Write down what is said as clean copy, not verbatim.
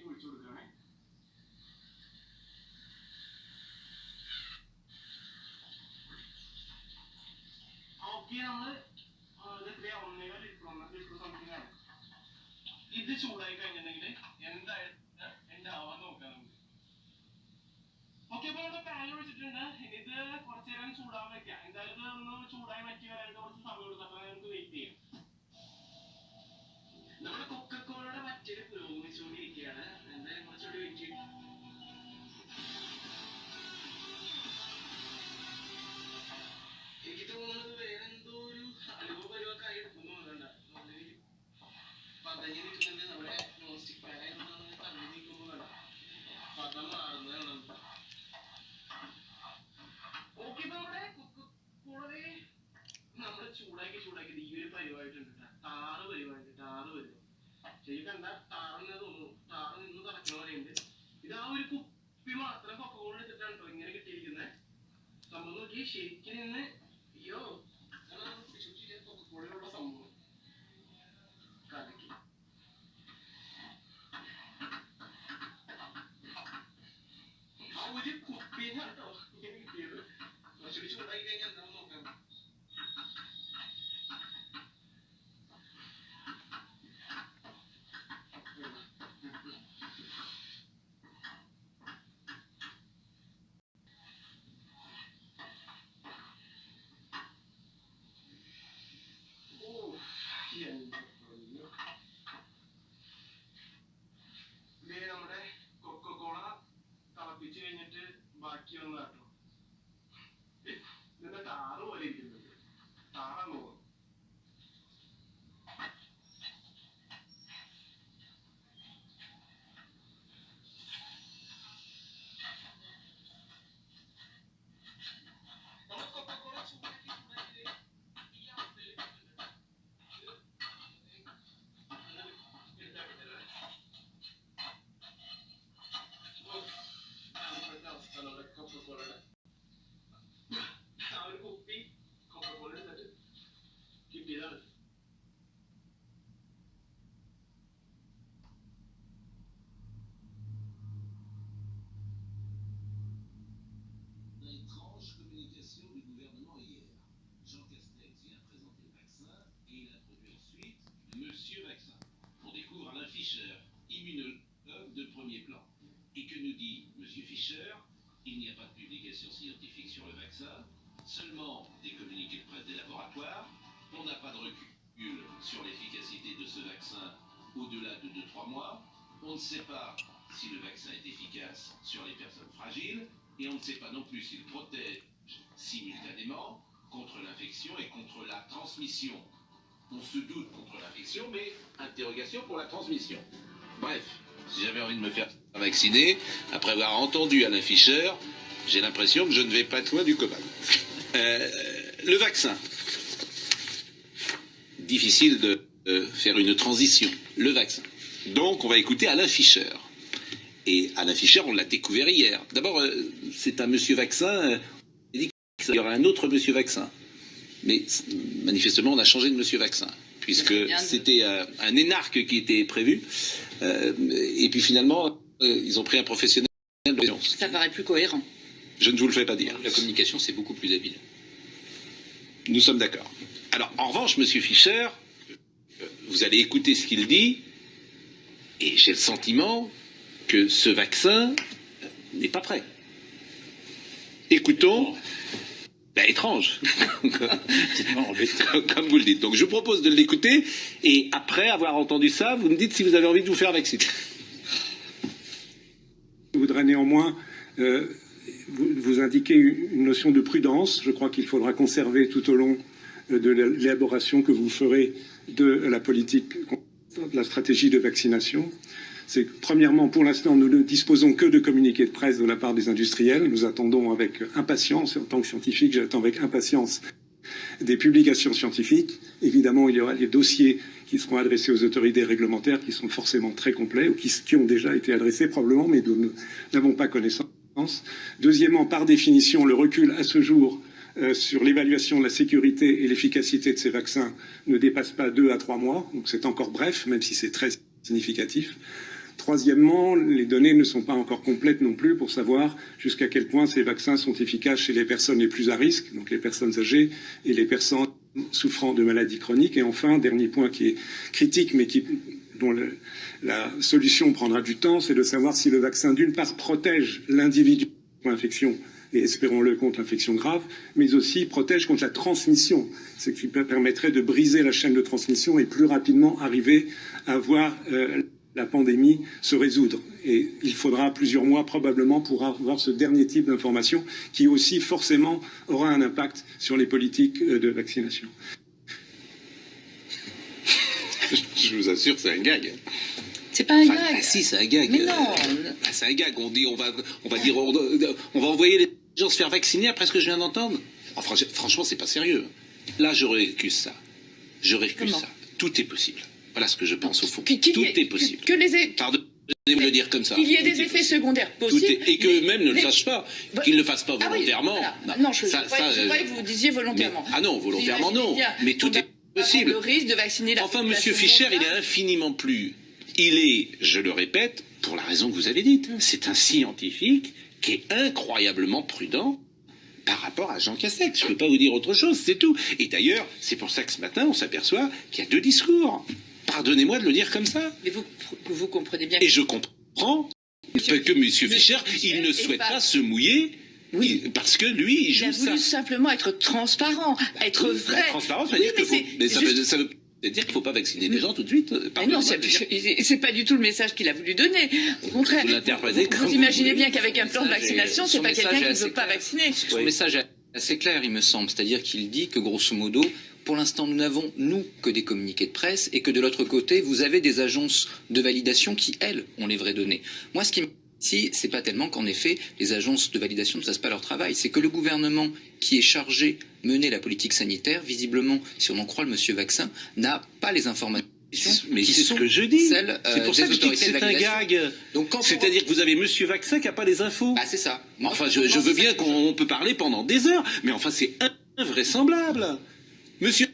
ഒഴിച്ചു കൊടുക്കുകയാണ്. ഓക്കെ, നമ്മള് ലിറ്റർ സംതിങ് ആണ്. ഇത് ചൂടായി കഴിഞ്ഞിട്ടുണ്ടെങ്കിൽ എന്തായാലും ഉണ്ടാവാൻ നോക്കാം നമുക്ക്. ഓക്കെ, അപ്പൊ ഇവിടെ പാൻ ഒഴിച്ചിട്ടുണ്ട്. ഇത് കുറച്ചു നേരം ചൂടാൻ വെക്കാം. എന്തായാലും ഇത് ഒന്ന് ചൂടായി വറ്റി വരാനായിട്ട് കുറച്ച് സമയം എടുക്കും. അപ്പൊ നമുക്ക് വെയിറ്റ് ചെയ്യാം. നമ്മുടെ കൊക്കക്കോളയുടെ മറ്റൊരു പുരോഗമിച്ചുകൊണ്ടിരിക്കുകയാണ്. എന്തായാലും കുറച്ചുകൂടി വെയിറ്റ് ചെയ്യും. എനിക്ക് തോന്നുന്നത് വേറെ എന്തോ ഒരു അലുവ പരിവൊക്കെ ആയി എടുക്കുന്നു തോന്നണ്ട. പതഞ്ഞ് നിൽക്കുന്നുണ്ട്. നമ്മുടെ നോൺ സ്റ്റിക് പാനായിരുന്നു തള്ളി നിൽക്കുന്നു വേണ്ട. പതം മാറുന്നതാണ്. ഓക്കെ, ഇപ്പൊ നമ്മുടെ കൊക്കക്കോളെ നമ്മള് ചൂടാക്കി ഈ ഒരു പരിവായിട്ടുണ്ട്. ടാറ് പരിവാ ശരി കണ്ട ടാറെന്ന് തോന്നുന്നു. ടാറ് നിന്ന് തറക്കുന്ന പോലെയുണ്ട്. ഇത് ആ ഒരു കുപ്പി മാത്രം കൊക്കക്കോള എടുത്തിട്ടാണ് കേട്ടോ ഇങ്ങനെ കിട്ടിയിരിക്കുന്നത്. സംഭവം നോക്കി ശരിക്കും നിന്ന് അയ്യോ കൊക്കക്കോളയിലുള്ള സംഭവം കലക്കി. ആ ഒരു കുപ്പിന്നാണ് കേട്ടോ ഇങ്ങനെ കിട്ടിയത്. കുറച്ചുകൂടി ചൂടാക്കി കഴിഞ്ഞാൽ എന്താണെന്ന് നോക്കാം. നമ്മുടെ കൊക്കക്കോള തിളപ്പിച്ച് കഴിഞ്ഞിട്ട് ബാക്കി വന്നതാട്ടോ. ഇതിന്റെ ടാറ് പോലെ ഇരിക്കുന്നുണ്ട്. ടാറാന്ന് തോന്നുന്നു. ആ ഒരു കുപ്പി കൊക്കക്കോള എടുത്തിട്ട് കിട്ടിയതാണ്. Étrange communication du gouvernement hier. Jean Castex vient présenter le vaccin et il introduit ensuite Monsieur Vaccin. On découvre Alain Fischer, immunologue de premier plan. Et que nous dit Monsieur Fischer? Il n'y a pas de publication scientifique sur le vaccin, seulement des communiqués de presse des laboratoires. On n'a pas de recul sur l'efficacité de ce vaccin au-delà de 2-3 mois. On ne sait pas si le vaccin est efficace sur les personnes fragiles. Et on ne sait pas non plus s'il protège simultanément contre l'infection et contre la transmission. On se doute contre l'infection, mais interrogation pour la transmission. Bref, si j'avais envie de me faire vacciner, après avoir entendu Alain Fischer, j'ai l'impression que je ne vais pas être loin du cobaye. Le vaccin. Difficile de faire une transition. Le vaccin. Donc, on va écouter Alain Fischer. Et Alain Fischer, on l'a découvert hier. D'abord, c'est un monsieur vaccin. Il dit qu'il y aura un autre monsieur vaccin. Mais manifestement, on a changé de monsieur vaccin. Puisque c'était un énarque qui était prévu. Et puis finalement, ils ont pris un professionnel de la science. Ça paraît plus cohérent. Je ne vous le fais pas dire. La communication, c'est beaucoup plus habile. Nous sommes d'accord. Alors, en revanche, monsieur Fischer, vous allez écouter ce qu'il dit. Et j'ai le sentiment que ce vaccin n'est pas prêt. Écoutons. Étrange. Comme vous le dites. Donc je vous propose de l'écouter et après avoir entendu ça, vous me dites si vous avez envie de vous faire vacciner. Je voudrais néanmoins vous indiquer une notion de prudence. Je crois qu'il faudra conserver tout au long de l'élaboration que vous ferez de la politique, de la stratégie de vaccination. C'est que, premièrement, pour l'instant, nous ne disposons que de communiqués de presse de la part des industriels. Nous attendons avec impatience, en tant que scientifique, j'attends avec impatience des publications scientifiques. Évidemment, il y aura les dossiers qui seront adressés aux autorités réglementaires, qui sont forcément très complets, ou qui ont déjà été adressés probablement, mais dont nous n'avons pas connaissance. Deuxièmement, par définition, le recul à ce jour sur l'évaluation de la sécurité et l'efficacité de ces vaccins ne dépasse pas 2 à 3 mois. Donc c'est encore bref, même si c'est très significatif. Troisièmement, les données ne sont pas encore complètes non plus pour savoir jusqu'à quel point ces vaccins sont efficaces chez les personnes les plus à risque, donc les personnes âgées et les personnes souffrant de maladies chroniques. Et enfin, dernier point qui est critique, mais dont la solution prendra du temps, c'est de savoir si le vaccin, d'une part, protège l'individu contre l'infection, et espérons-le contre l'infection grave, mais aussi protège contre la transmission, ce qui permettrait de briser la chaîne de transmission et plus rapidement arriver à voir la pandémie se résoudre. Et il faudra plusieurs mois probablement pour avoir ce dernier type d'information qui aussi forcément aura un impact sur les politiques de vaccination. Je vous assure, c'est un gag. C'est pas un Enfin, gag. ah si, c'est un gag. Mais non. Ah, c'est un gag. On va envoyer les gens se faire vacciner après ce que je viens d'entendre. Oh, franchement, c'est pas sérieux. Là, je récuse ça. Je récuse Comment ça. Tout est possible. Voilà ce que je pense au fond. Tout Tout est possible. Pardonnez-moi de le dire comme ça. qu'il y ait Tout des est effets possible. secondaires possibles. Et qu'eux-mêmes ne le sachent pas. Qu'ils ne le fassent pas Ah oui, volontairement. voilà. Non, je croyais que vous disiez volontairement. Ah non, volontairement Vous imaginez non. bien Mais qu'on tout va est possible. avoir le risque de vacciner la Enfin, population Monsieur Fischer, il mondiale. est infiniment plus. Il est, je le répète, pour la raison que vous avez dite, c'est un scientifique qui est incroyablement prudent par rapport à Jean Castex. Je ne peux pas vous dire autre chose, c'est tout. Et d'ailleurs, c'est pour ça que ce matin, on s'aperçoit qu'il y a deux discours. Pardonnez-moi de le dire comme ça. Mais vous comprenez bien. Et je comprends que Monsieur Fischer, il ne est souhaite pas- pas se mouiller. Oui. Parce que lui, il Il joue a ça. voulu simplement être transparent, être Oui, vrai. la transparence, ça veut Oui, dire mais qu'il faut. c'est Mais ça juste- veut dire qu'il ne faut pas vacciner les gens tout de suite. Mais non, Pardonnez-moi de le dire. c'est pas du tout le message qu'il a voulu donner. Au contraire, Vous l'interprétez comme vous vous imaginez voulez. bien qu'avec un plan de vaccination, c'est son pas message quelqu'un est qui ne assez veut pas clair. vacciner. Son message est assez clair, il me semble. C'est-à-dire qu'il dit que, grosso modo, pour l'instant, nous n'avons, nous, que des communiqués de presse et que de l'autre côté, vous avez des agences de validation qui, elles, ont les vraies données. Moi, ce qui me ici, c'est pas tellement qu'en effet, les agences de validation ne fassent pas leur travail. C'est que le gouvernement qui est chargé de mener la politique sanitaire, visiblement, si on en croit le monsieur Vaccin, n'a pas les informations. Mais qui c'est ce sont que je dis. celles, C'est pour ça des que je dis que autorités de c'est un validation. gag. Donc, quand C'est-à-dire que vous avez Monsieur Vaccin qui n'a pas les infos. bah, c'est ça. Moi, Enfin, pour je moi, veux c'est bien ça que qu'on peut parler pendant des heures, mais enfin, c'est invraisemblable. Monsieur